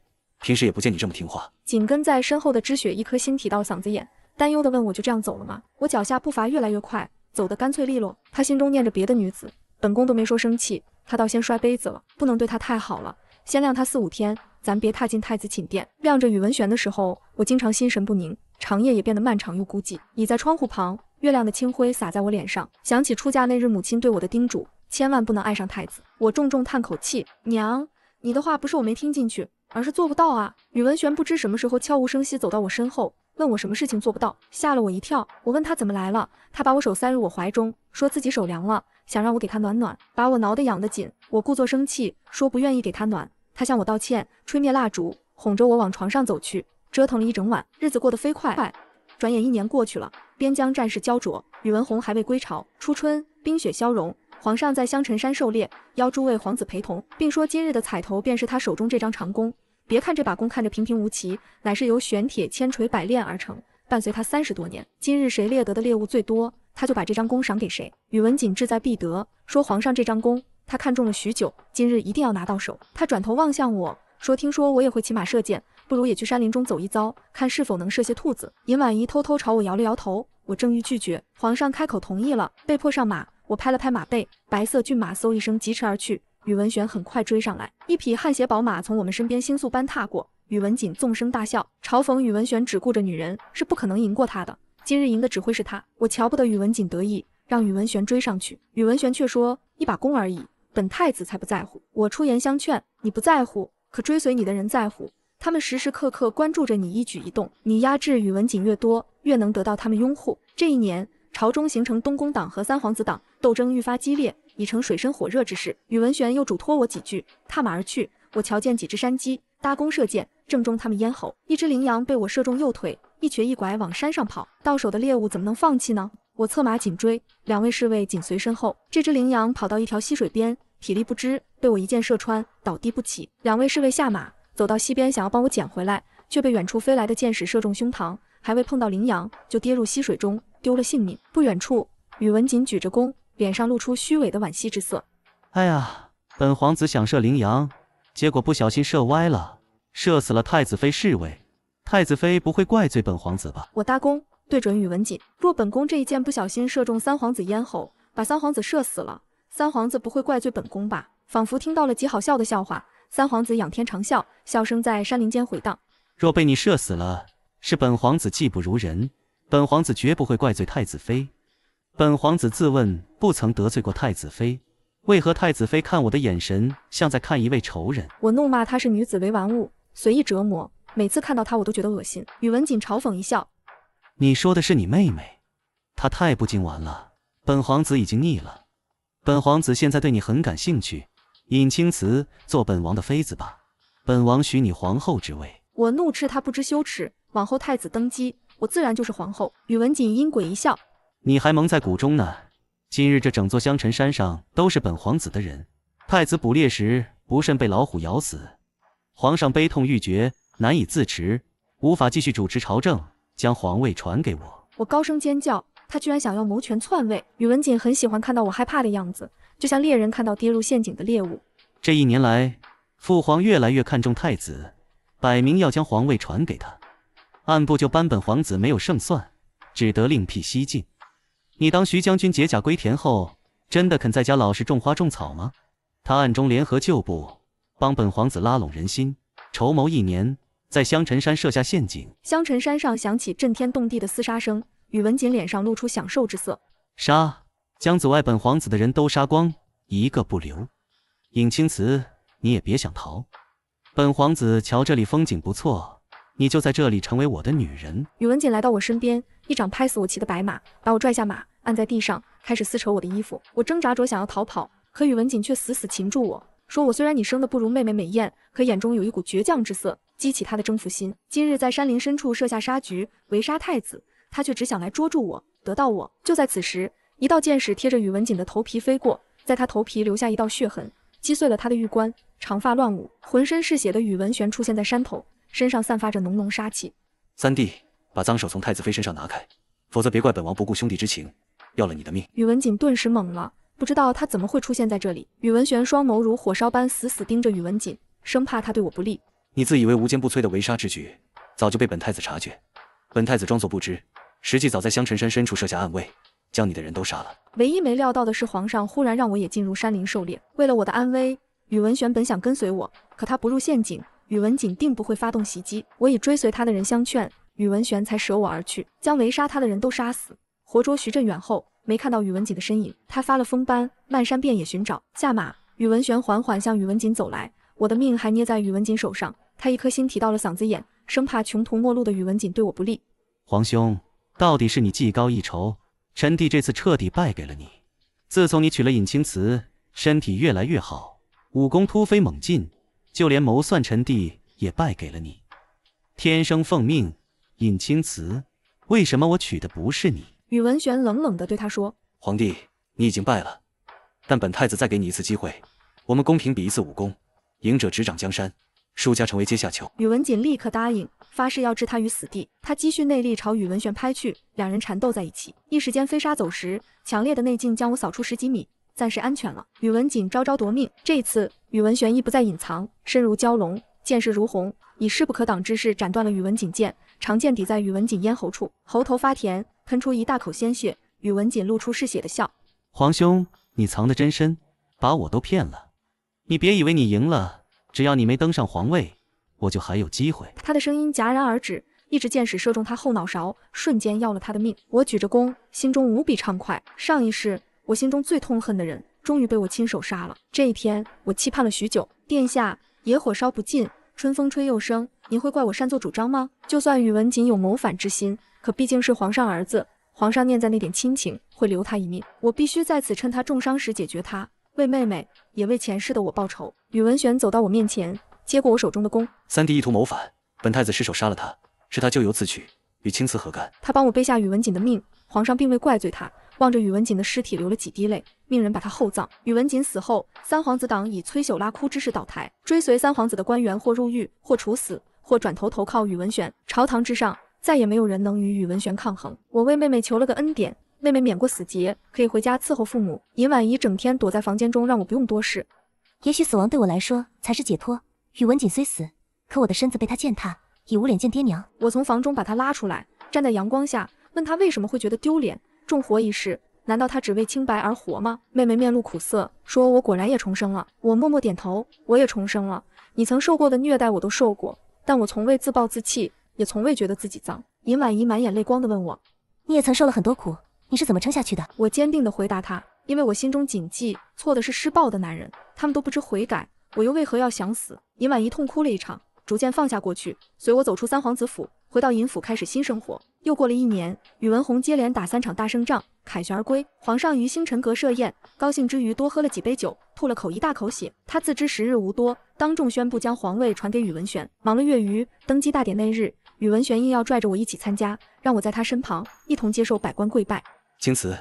平时也不见你这么听话。紧跟在身后的知雪一颗心提到嗓子眼，担忧地问我就这样走了吗？我脚下步伐越来越快，走得干脆利落。他心中念着别的女子，本宫都没说生气，他倒先摔杯子了，不能对他太好了，先晾他4、5天，咱别踏进太子寝殿。晾着宇文玄的时候，我经常心神不宁，长夜也变得漫长又孤寂。倚在窗户旁，月亮的清辉洒在我脸上，想起出嫁那日母亲对我的叮嘱，千万不能爱上太子。我重重叹口气，娘，你的话不是我没听进去，而是做不到啊。宇文玄不知什么时候悄无声息走到我身后，问我什么事情做不到，吓了我一跳。我问他怎么来了，他把我手塞入我怀中，说自己手凉了，想让我给他暖暖，把我挠得痒得紧。我故作生气，说不愿意给他暖。他向我道歉，吹灭蜡烛，哄着我往床上走去。折腾了一整晚，日子过得飞快。转眼1年过去了，边疆战事焦灼，宇文宏还未归朝。初春，冰雪消融，皇上在香尘山狩猎，邀诸位皇子陪同，并说今日的彩头便是他手中这张长弓。别看这把弓看着平平无奇，乃是由玄铁千锤百炼而成，伴随他30多年。今日谁猎得的猎物最多，他就把这张弓赏给谁。宇文瑾志在必得，说皇上这张弓他看中了许久，今日一定要拿到手。他转头望向我，说听说我也会骑马射箭，不如也去山林中走一遭，看是否能射些兔子。尹婉仪偷偷朝我摇了摇头，我正欲拒绝，皇上开口同意了，被迫上马。我拍了拍马背，白色骏马嗖一声疾驰而去。宇文玄很快追上来，一匹汗血宝马从我们身边星速般踏过。宇文瑾纵声大笑，嘲讽宇文玄只顾着女人，是不可能赢过他的。今日赢的只会是他。我瞧不得宇文瑾得意，让宇文玄追上去。宇文玄却说一把弓而已，本太子才不在乎。我出言相劝，你不在乎，可追随你的人在乎，他们时时刻刻关注着你一举一动。你压制宇文瑾越多，越能得到他们拥护。这一年，朝中形成东宫党和三皇子党，斗争愈发激烈，已成水深火热之势。宇文玄又嘱托我几句，踏马而去。我瞧见几只山鸡搭弓射箭，正中他们咽喉。一只羚羊被我射中右腿，一瘸一拐往山上跑。到手的猎物怎么能放弃呢？我策马紧追，2位侍卫紧随身后。这只羚羊跑到一条溪水边，体力不支，被我一箭射穿，倒地不起。2位侍卫下马，走到溪边想要帮我捡回来，却被远处飞来的箭矢射中胸膛，还未碰到羚羊，就跌入溪水中，丢了性命。不远处，宇文瑾举着弓，脸上露出虚伪的惋惜之色。哎呀，本皇子想射羚羊，结果不小心射歪了，射死了太子妃侍卫。太子妃不会怪罪本皇子吧？我搭弓对准宇文瑾，若本宫这一箭不小心射中三皇子咽喉，把三皇子射死了，三皇子不会怪罪本宫吧？仿佛听到了极好笑的笑话，三皇子仰天长啸，笑声在山林间回荡。若被你射死了，是本皇子技不如人，本皇子绝不会怪罪太子妃。本皇子自问不曾得罪过太子妃，为何太子妃看我的眼神像在看一位仇人？我怒骂她是女子为玩物，随意折磨，每次看到她我都觉得恶心。宇文瑾嘲讽一笑，你说的是你妹妹，她太不经玩了，本皇子已经腻了。本皇子现在对你很感兴趣，尹青瓷做本王的妃子吧，本王许你皇后之位。我怒斥他不知羞耻，往后太子登基，我自然就是皇后。宇文瑾阴诡一笑，你还蒙在鼓中呢，今日这整座香尘山上都是本皇子的人，太子捕猎时不慎被老虎咬死，皇上悲痛欲绝，难以自持，无法继续主持朝政，将皇位传给我。我高声尖叫，他居然想要谋权篡位。宇文瑾很喜欢看到我害怕的样子，就像猎人看到跌入陷阱的猎物。这1年来，父皇越来越看重太子，摆明要将皇位传给他。按部就班，本皇子没有胜算，只得另辟蹊径。你当徐将军解甲归田后，真的肯在家老实种花种草吗？他暗中联合旧部，帮本皇子拉拢人心，筹谋1年，在香尘山设下陷阱。香尘山上响起震天动地的厮杀声，宇文瑾脸上露出享受之色。杀，将阻碍本皇子的人都杀光，一个不留。尹青瓷，你也别想逃。本皇子瞧这里风景不错，你就在这里成为我的女人。宇文瑾来到我身边，一掌拍死我骑的白马，把我拽下马，按在地上，开始撕扯我的衣服。我挣扎着想要逃跑，可宇文瑾却死死擒住我，说我虽然你生的不如妹妹美艳，可眼中有一股倔强之色，激起他的征服心。今日在山林深处设下杀局，围杀太子，他却只想来捉住我，得到我。就在此时，一道箭矢贴着宇文瑾的头皮飞过，在他头皮留下一道血痕，击碎了他的玉冠，长发乱舞，浑身是血的宇文玄出现在山头，身上散发着浓浓杀气。三弟，把脏手从太子妃身上拿开，否则别怪本王不顾兄弟之情，要了你的命。宇文瑾顿时懵了，不知道他怎么会出现在这里。宇文玄双眸如火烧般死死盯着宇文瑾，生怕他对我不利。你自以为无坚不摧的围杀之举，早就被本太子察觉。本太子装作不知，实际早在香尘山深处设下暗卫，将你的人都杀了。唯一没料到的是，皇上忽然让我也进入山林狩猎。为了我的安危，宇文玄本想跟随我，可他不入陷阱，宇文瑾定不会发动袭击。我以追随他的人相劝，宇文玄才舍我而去，将围杀他的人都杀死。活捉徐振远后，没看到宇文瑾的身影，他发了疯般漫山遍野寻找。下马，宇文玄缓缓向宇文瑾走来，我的命还捏在宇文瑾手上，他一颗心提到了嗓子眼，生怕穷途末路的宇文瑾对我不利。皇兄，到底是你技高一筹，臣弟这次彻底败给了你。自从你娶了尹青瓷，身体越来越好，武功突飞猛进，就连谋算臣弟也败给了你。天生奉命，尹青瓷，为什么我娶的不是你？宇文玄冷冷地对他说：皇帝，你已经败了，但本太子再给你一次机会，我们公平比一次武功，赢者执掌江山，输家成为阶下囚。宇文瑾立刻答应，发誓要置他于死地。他积蓄内力朝宇文玄拍去，两人缠斗在一起，一时间飞沙走石，强烈的内劲将我扫出10几米，暂时安全了。宇文瑾招招夺命，这一次宇文玄亦不再隐藏，身如蛟龙，剑势如虹，以势不可挡之势斩断了宇文瑾剑，长剑抵在宇文瑾咽喉处，喉头发甜，喷出一大口鲜血。宇文瑾露出嗜血的笑：皇兄，你藏得真深，把我都骗了。你别以为你赢了，只要你没登上皇位，我就还有机会。他的声音戛然而止，一支箭矢射中他后脑勺，瞬间要了他的命。我举着弓，心中无比畅快。上一世我心中最痛恨的人，终于被我亲手杀了。这一天我期盼了许久。殿下，野火烧不尽，春风吹又生，您会怪我擅作主张吗？就算宇文瑾有谋反之心，可毕竟是皇上儿子，皇上念在那点亲情，会留他一命。我必须在此趁他重伤时解决他，为妹妹，也为前世的我报仇。宇文玄走到我面前，接过我手中的弓。三弟意图谋反，本太子失手杀了他，是他咎由自取，与青瓷何干？他帮我背下宇文瑾的命，皇上并未怪罪他，望着宇文瑾的尸体流了几滴泪，命人把他厚葬。宇文瑾死后，三皇子党以摧朽拉哭之势倒台，追随三皇子的官员或入狱，或处死，或转头投靠宇文玄。朝堂之上，再也没有人能与宇文玄抗衡。我为妹妹求了个恩典，妹妹免过死劫，可以回家伺候父母。尹婉仪整天躲在房间中，让我不用多事。也许死亡对我来说才是解脱。宇文瑾虽死，可我的身子被他践踏，已无脸见爹娘。我从房中把他拉出来，站在阳光下，问他为什么会觉得丢脸。重活一世，难道他只为清白而活吗？妹妹面露苦涩，说我果然也重生了。我默默点头，我也重生了。你曾受过的虐待我都受过，但我从未自暴自弃，也从未觉得自己脏。尹婉仪满眼泪光地问我，你也曾受了很多苦，你是怎么撑下去的？我坚定地回答他，因为我心中谨记，错的是施暴的男人，他们都不知悔改，我又为何要想死？尹婉仪痛哭了一场，逐渐放下过去，随我走出三皇子府，回到尹府开始新生活。又过了1年，宇文宏接连打3场大胜仗，凯旋而归。皇上于星辰阁设宴，高兴之余多喝了几杯酒，吐了口一大口血。他自知时日无多，当众宣布将皇位传给宇文玄。忙了月余，登基大典那日，宇文玄硬要拽着我一起参加，让我在他身旁一同接受百官跪拜。青瓷，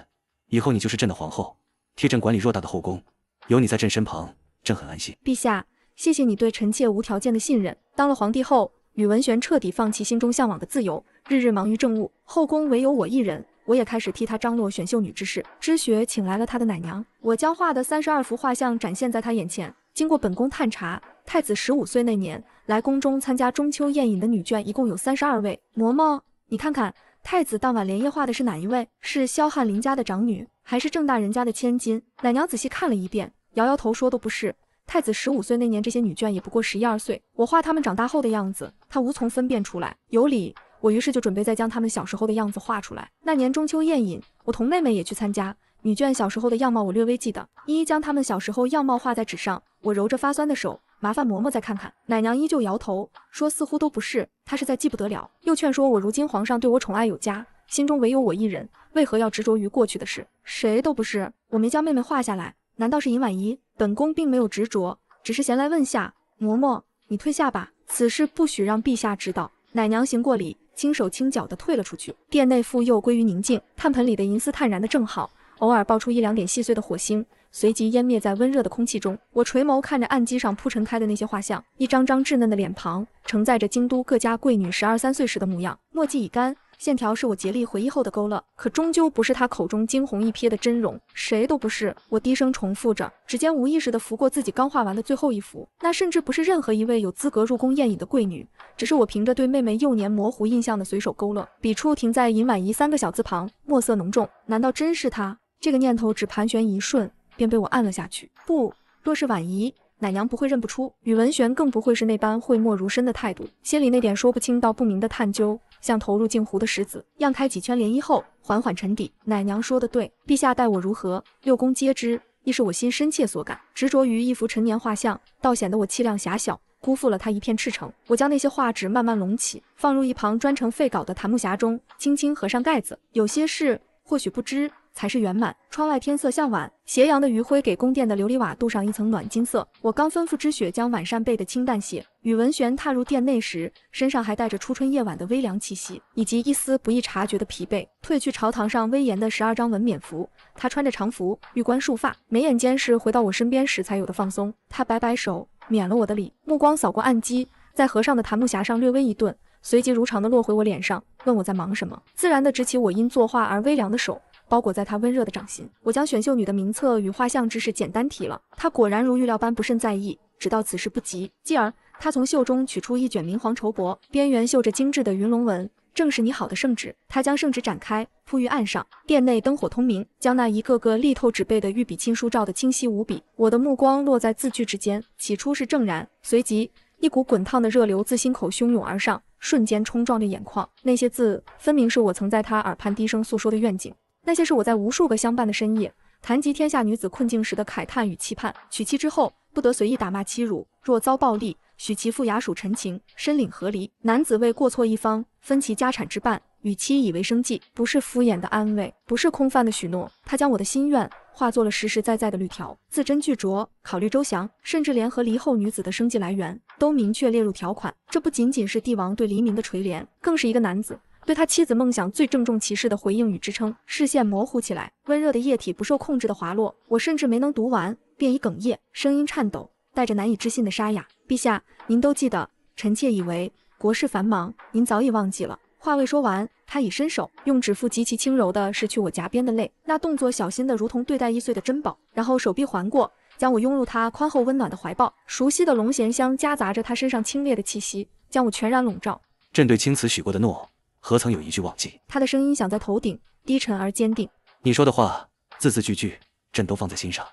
以后你就是朕的皇后，替朕管理偌大的后宫，有你在朕身旁，朕很安心。陛下，谢谢你对臣妾无条件的信任。当了皇帝后，宇文玄彻底放弃心中向往的自由，日日忙于政务，后宫唯有我一人，我也开始替他张罗选秀女之事。知雪请来了他的奶娘，我将画的32幅画像展现在他眼前。经过本宫探查，太子15岁那年来宫中参加中秋宴饮的女眷一共有32位。嬷嬷，你看看，太子当晚连夜画的是哪一位？是萧翰林家的长女，还是郑大人家的千金？奶娘仔细看了一遍，摇摇头说都不是。太子15岁那年，这些女眷也不过11、12岁，我画他们长大后的样子，他无从分辨出来。有理，我于是就准备再将他们小时候的样子画出来。那年中秋宴饮，我同妹妹也去参加，女眷小时候的样貌我略微记得，一一将他们小时候样貌画在纸上。我揉着发酸的手，麻烦嬷嬷再看看。奶娘依旧摇头，说似乎都不是，她实在记不得了。又劝说我如今皇上对我宠爱有加，心中唯有我一人，为何要执着于过去的事？谁都不是。我没将妹妹画下来，难道是尹婉仪？本宫并没有执着，只是闲来问下。嬷嬷，你退下吧，此事不许让陛下知道。奶娘行过礼，轻手轻脚地退了出去。殿内复又归于宁静，炭盆里的银丝炭燃得正好，偶尔爆出1、2点细碎的火星，随即湮灭在温热的空气中。我垂眸看着案几上铺陈开的那些画像，一张张稚嫩的脸庞，承载着京都各家贵女12、13岁时的模样。墨迹已干，线条是我竭力回忆后的勾勒，可终究不是他口中惊鸿一瞥的真容。谁都不是，我低声重复着，指尖无意识地拂过自己刚画完的最后一幅。那甚至不是任何一位有资格入宫宴饮的贵女，只是我凭着对妹妹幼年模糊印象的随手勾勒。笔触停在尹婉仪3个小字旁，墨色浓重。难道真是她？这个念头只盘旋一瞬，便被我按了下去。不，若是婉仪，奶娘不会认不出，宇文玄更不会是那般讳莫如深的态度。心里那点说不清道不明的探究，像投入镜湖的石子，漾开几圈涟漪后，缓缓沉底。奶娘说的对，陛下待我如何，6宫皆知，亦是我心深切所感。执着于一幅陈年画像，倒显得我气量狭小，辜负了他一片赤诚。我将那些画纸慢慢隆起，放入一旁专程废稿的檀木匣中，轻轻合上盖子。有些事或许不知，才是圆满。窗外天色向晚，斜阳的余晖给宫殿的琉璃瓦镀上一层暖金色。我刚吩咐知雪将晚膳备得清淡些，宇文玄踏入殿内时，身上还带着初春夜晚的微凉气息，以及一丝不易察觉的疲惫。褪去朝堂上威严的12张文冕服，他穿着长服，玉冠束发，眉眼间是回到我身边时才有的放松。他摆摆手，免了我的礼，目光扫过案几，在合上的檀木匣上略微一顿，随即如常的落回我脸上，问我在忙什么。自然的执起我因作画而微凉的手，包裹在他温热的掌心。我将选秀女的名册与画像之事简单提了，他果然如预料般不甚在意，直到此事不急。继而他从袖中取出一卷明黄绸帛，边缘绣着精致的云龙纹，正是你好的圣旨。他将圣旨展开，铺于案上。殿内灯火通明，将那一个个力透纸背的御笔亲书照得清晰无比。我的目光落在字句之间，起初是正然，随即一股滚烫的热流自心口汹涌而上，瞬间冲撞着眼眶。那些字分明是我曾在他耳畔低声诉说的愿景，那些是我在无数个相伴的深夜谈及天下女子困境时的慨叹与期盼。娶妻之后，不得随意打骂欺辱，若遭暴力，许其父衙属陈情，申领和离。男子为过错一方，分其家产之半，与妻以为生计。不是敷衍的安慰，不是空泛的许诺，他将我的心愿化作了实实在在的律条，字斟句酌，考虑周详，甚至连和离后女子的生计来源都明确列入条款。这不仅仅是帝王对黎民的垂怜，更是一个男子对他妻子梦想最郑重其事的回应与支撑。视线模糊起来，温热的液体不受控制的滑落，我甚至没能读完，便已哽咽，声音颤抖，带着难以置信的沙哑。陛下，您都记得，臣妾以为国事繁忙，您早已忘记了。话未说完，他已伸手用指腹极其轻柔地拭去我颊边的泪，那动作小心的如同对待易碎的珍宝，然后手臂环过，将我拥入他宽厚温暖的怀抱。熟悉的龙涎香夹杂着他身上清冽的气息，将我全然笼罩。朕对青瓷许过的诺，何曾有一句忘记？他的声音响在头顶，低沉而坚定。你说的话，字字句句，朕都放在心上。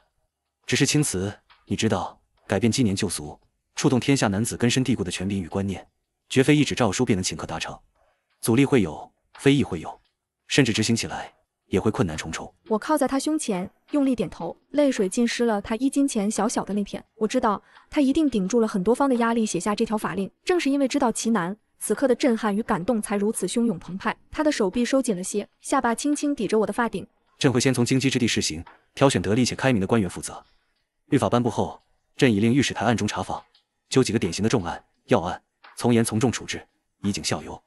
只是青瓷，你知道，改变积年旧俗，触动天下男子根深蒂固的权柄与观念，绝非一纸诏书便能顷刻达成。阻力会有，非议会有，甚至执行起来也会困难重重。我靠在他胸前，用力点头，泪水浸湿了他衣襟前小小的那片。我知道他一定顶住了很多方的压力，写下这条法令。正是因为知道其难，此刻的震撼与感动才如此汹涌澎湃。他的手臂收紧了些，下巴轻轻抵着我的发顶。朕会先从京畿之地试行，挑选得力且开明的官员负责。律法颁布后，朕已令御史台暗中查访，揪几个典型的重案要案，从严从重处置，以儆效尤。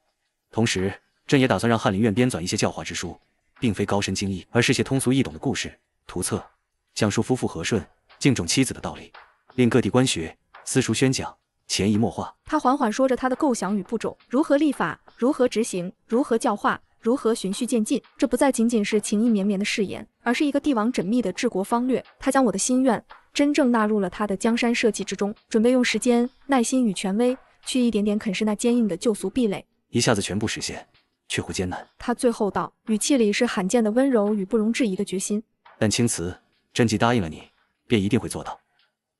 同时，朕也打算让翰林院编纂一些教化之书，并非高深精义，而是些通俗易懂的故事、图册，讲述夫妇和顺、敬重妻子的道理，令各地官学、私塾宣讲，潜移默化。他缓缓说着他的构想与步骤，如何立法，如何执行，如何教化，如何循序渐进。这不再仅仅是情意绵绵的誓言，而是一个帝王缜密的治国方略。他将我的心愿真正纳入了他的江山社稷之中，准备用时间、耐心与权威去一点点啃噬那坚硬的旧俗壁垒，一下子全部实现，却乎艰难。他最后道，语气里是罕见的温柔与不容置疑的决心。但青瓷，朕既答应了你，便一定会做到。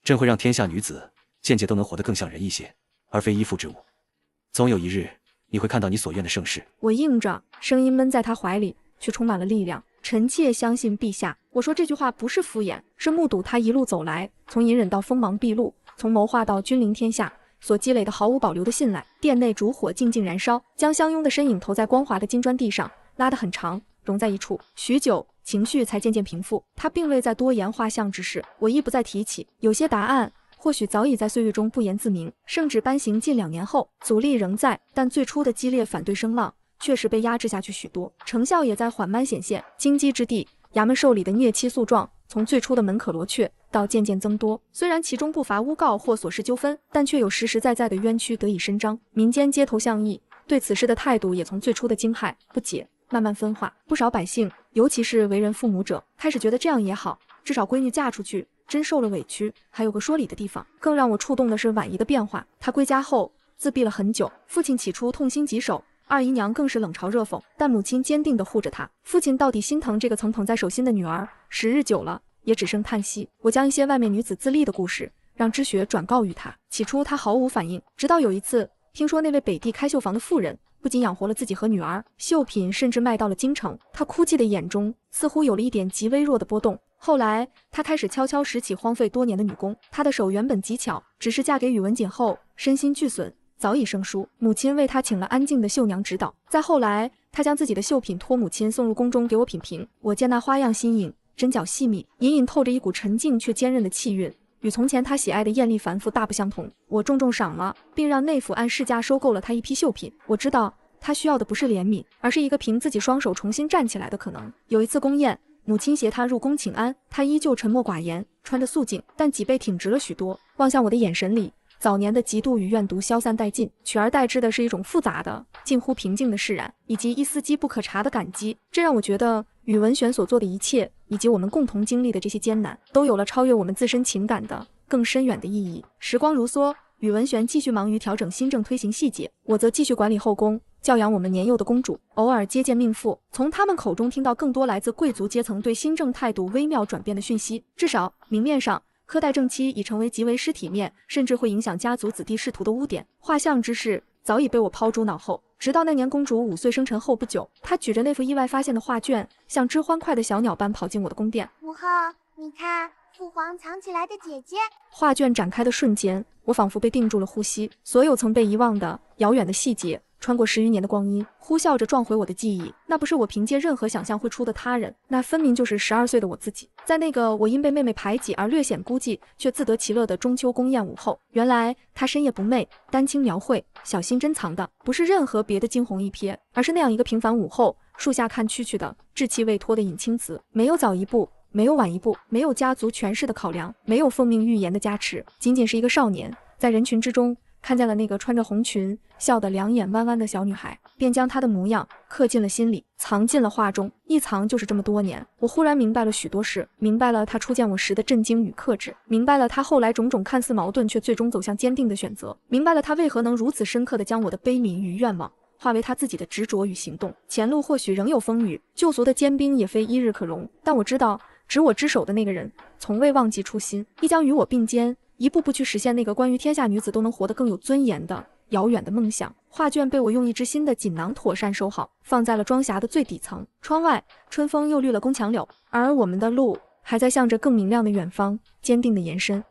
朕会让天下女子渐渐都能活得更像人一些，而非依附之物。总有一日，你会看到你所愿的盛世。我应着，声音闷在他怀里，却充满了力量。臣妾相信陛下。我说这句话不是敷衍，是目睹他一路走来，从隐忍到锋芒毕露，从谋划到君临天下，所积累的毫无保留的信赖。殿内烛火静静燃烧，将相拥的身影投在光滑的金砖地上，拉得很长，融在一处。许久，情绪才渐渐平复。他并未再多言画像之事，我亦不再提起。有些答案或许早已在岁月中不言自明。圣旨颁行近2年后，阻力仍在，但最初的激烈反对声浪确实被压制下去许多，成效也在缓慢显现。京畿之地，衙门受理的虐妻诉状，从最初的门可罗雀到渐渐增多。虽然其中不乏诬告或琐事纠纷，但却有实实在在的冤屈得以伸张。民间街头巷议对此事的态度也从最初的惊骇、不解慢慢分化。不少百姓，尤其是为人父母者，开始觉得这样也好，至少闺女嫁出去真受了委屈，还有个说理的地方。更让我触动的是婉仪的变化。她归家后自闭了很久，父亲起初痛心疾首，二姨娘更是冷嘲热讽，但母亲坚定地护着她。父亲到底心疼这个曾捧在手心的女儿，时日久了也只剩叹息。我将一些外面女子自立的故事让知雪转告于她，起初她毫无反应，直到有一次听说那位北地开绣房的妇人不仅养活了自己和女儿，绣品甚至卖到了京城，她哭泣的眼中似乎有了一点极微弱的波动。后来她开始悄悄拾起荒废多年的女工，她的手原本极巧，只是嫁给宇文锦后身心俱损，早已生疏。母亲为她请了安静的绣娘指导。再后来，她将自己的绣品托母亲送入宫中给我品评，我见那花样新颖，针脚细密，隐隐透着一股沉静却坚韧的气韵，与从前她喜爱的艳丽繁复大不相同。我重重赏了，并让内府按市价收购了她一批绣品。我知道她需要的不是怜悯，而是一个凭自己双手重新站起来的可能。有一次宫宴，母亲携她入宫请安，她依旧沉默寡言，穿着素净，但脊背挺直了许多，望向我的眼神里，早年的嫉妒与怨毒消散殆尽，取而代之的是一种复杂的、近乎平静的释然，以及一丝机不可察的感激。这让我觉得宇文玄所做的一切，以及我们共同经历的这些艰难，都有了超越我们自身情感的更深远的意义。时光如梭，宇文玄继续忙于调整新政推行细节，我则继续管理后宫，教养我们年幼的公主，偶尔接见命妇，从他们口中听到更多来自贵族阶层对新政态度微妙转变的讯息。至少明面上，苛待正妻已成为极为失体面，甚至会影响家族子弟仕途的污点。画像之事早已被我抛诸脑后，直到那年公主5岁生辰后不久，她举着那幅意外发现的画卷，像只欢快的小鸟般跑进我的宫殿。母后，你看，父皇藏起来的姐姐。画卷展开的瞬间，我仿佛被定住了呼吸，所有曾被遗忘的遥远的细节穿过10余年的光阴，呼啸着撞回我的记忆。那不是我凭借任何想象会出的他人，那分明就是12岁的我自己。在那个我因被妹妹排挤而略显孤寂，却自得其乐的中秋宫宴午后，原来她深夜不寐，丹青描绘，小心珍藏的不是任何别的惊鸿一瞥，而是那样一个平凡午后，树下看蛐蛐的稚气未脱的尹青瓷，没有早一步，没有晚一步，没有家族权势的考量，没有奉命预言的加持，仅仅是一个少年，在人群之中看见了那个穿着红裙、笑得两眼弯弯的小女孩，便将她的模样刻进了心里，藏进了画中。一藏就是这么多年，我忽然明白了许多事，明白了她初见我时的震惊与克制，明白了她后来种种看似矛盾却最终走向坚定的选择，明白了她为何能如此深刻地将我的悲悯与愿望化为他自己的执着与行动。前路或许仍有风雨，旧俗的坚冰也非一日可容，但我知道执我之手的那个人从未忘记初心，亦将与我并肩，一步步去实现那个关于天下女子都能活得更有尊严的遥远的梦想。画卷被我用一只新的锦囊妥善收好，放在了装匣的最底层。窗外春风又绿了宫墙柳，而我们的路还在向着更明亮的远方坚定的延伸。